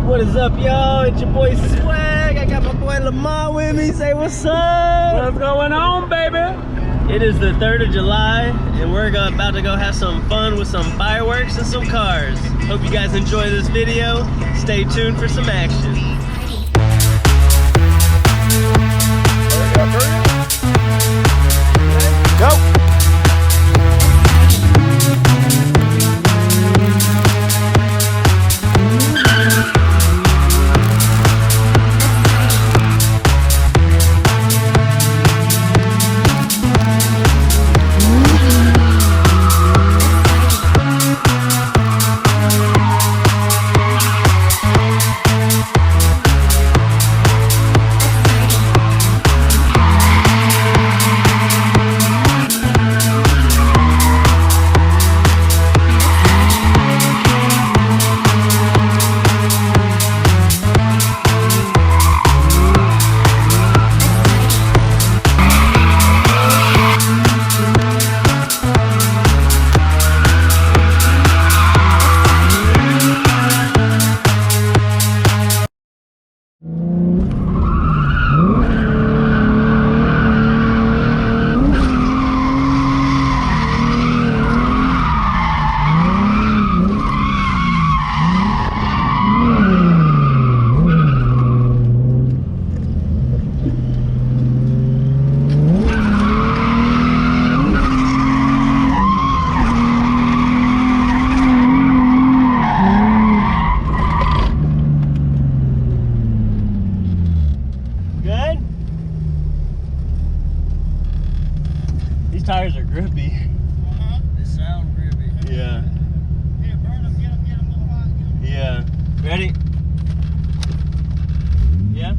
What is up, y'all? It's your boy Swag. I got my boy Lamar with me. Say what's up. What's going on, baby? It is the 3rd of July, and we're about to go have some fun with some fireworks and some cars. Hope you guys enjoy this video. Stay tuned for some action. Go. Tires are grippy. They sound grippy. Yeah. Here, burn them, get them a little hot. Yeah. Ready? Yeah?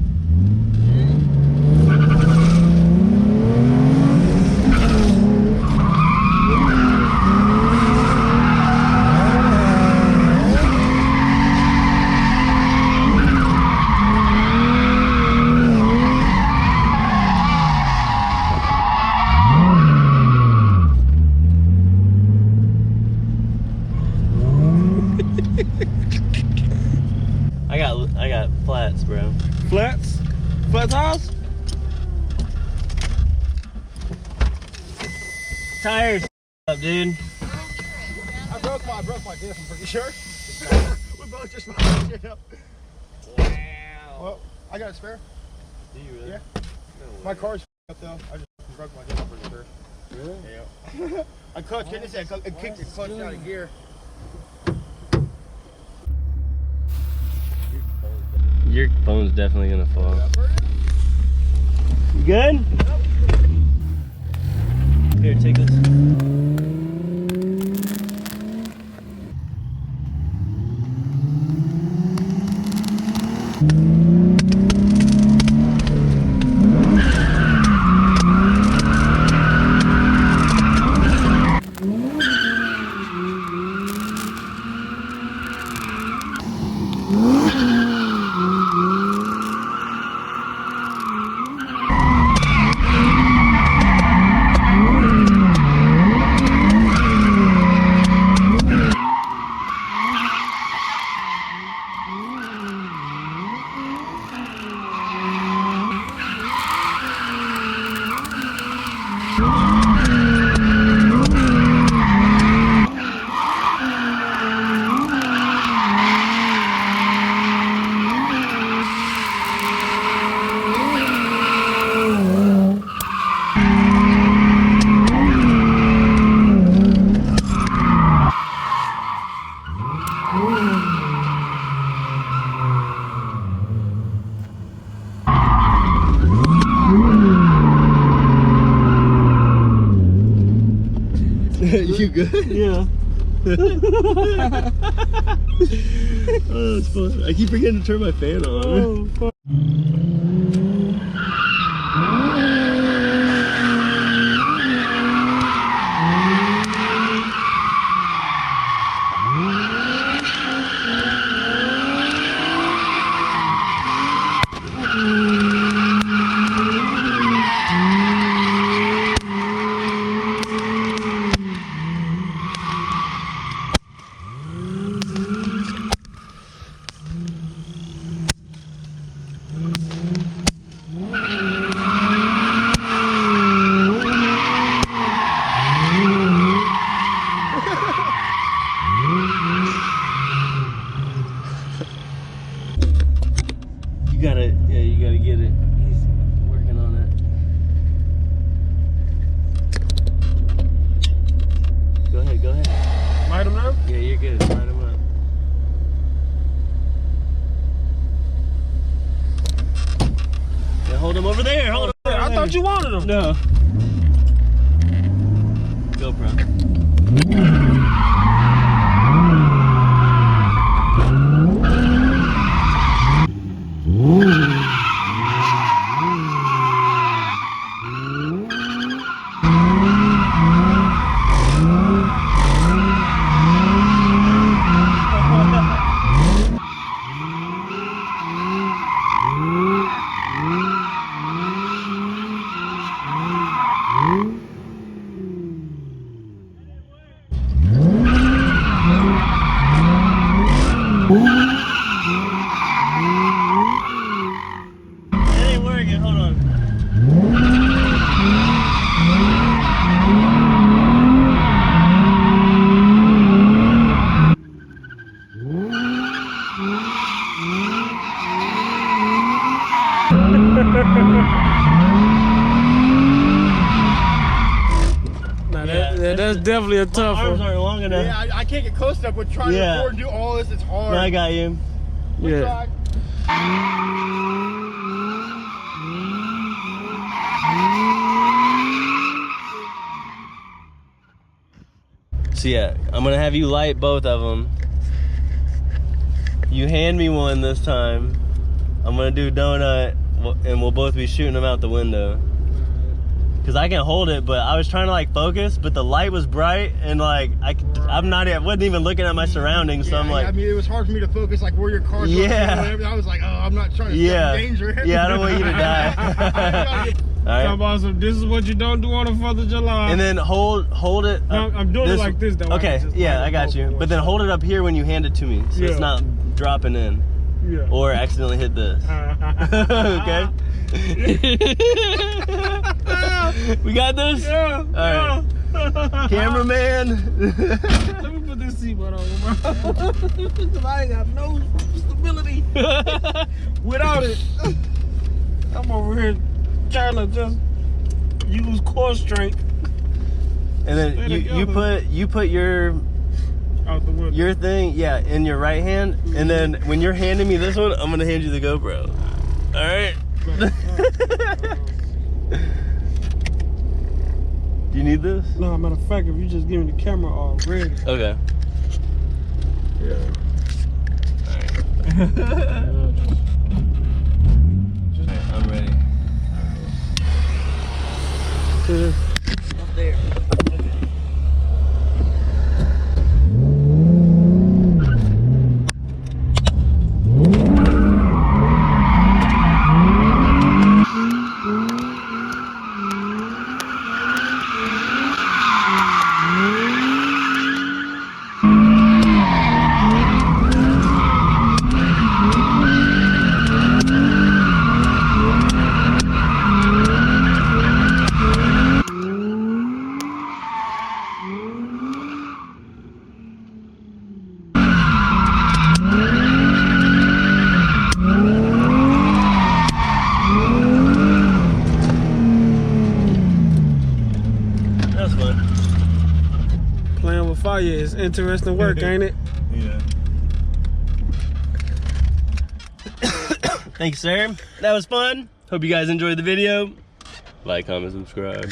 I got flats, bro. Flats? Flat tires? Tires up, dude. I broke my disc, I'm pretty sure. We both just fucking shit up. Wow. Well, I got a spare. Do you really? Yeah. No, my car's up though. I just broke my disc, I'm pretty sure. Really? Yeah. I clutched it, it kicked the clutch out of gear. Your phone's definitely gonna fall. You good? Yep. Here, take this. You good? Yeah. Oh, that's fun. I keep forgetting to turn my fan on. Oh, fuck. you wanted them. No. GoPro. It ain't working, hold on. Nah, Yeah, that's definitely a tough My arms one. aren't long enough. Yeah, I can't get close enough with trying to record and do all this. It's hard. No, I got you. We Yeah. tried. So yeah, I'm gonna have you light both of them. You hand me one this time. I'm gonna do donut, and we'll both be shooting them out the window. Cause I can hold it, but I was trying to like focus, but the light was bright, and like I wasn't even looking at my surroundings, so Yeah, I'm like, I mean, it was hard for me to focus, like where your car's Yeah. I was like, oh, I'm not trying to yeah, step in danger. yeah, I don't want you to die. All Talk right, about some. This is what you don't do on the 4th of July. and then hold it. No, I'm doing it like this though. Okay, yeah, I got you. But then hold it up here when you hand it to me, so Yeah. it's not dropping in, Yeah. or accidentally hit this. Okay. We got this? Yeah. All right. Cameraman. Let me put this seatbelt on, bro. Cause I ain't got no stability without it. I'm over here trying to just use core strength And then you put your out the window. your thing, yeah, in your right hand, and then when you're handing me this one, I'm gonna hand you the GoPro. All right. Do you need this? No, matter of fact, if you just give me the camera already. Okay. Yeah. Alright, I'm ready. Up there. That was fun. Playing with fire is interesting work, ain't it? Yeah. Thanks, sir. That was fun. Hope you guys enjoyed the video. Like, comment, subscribe.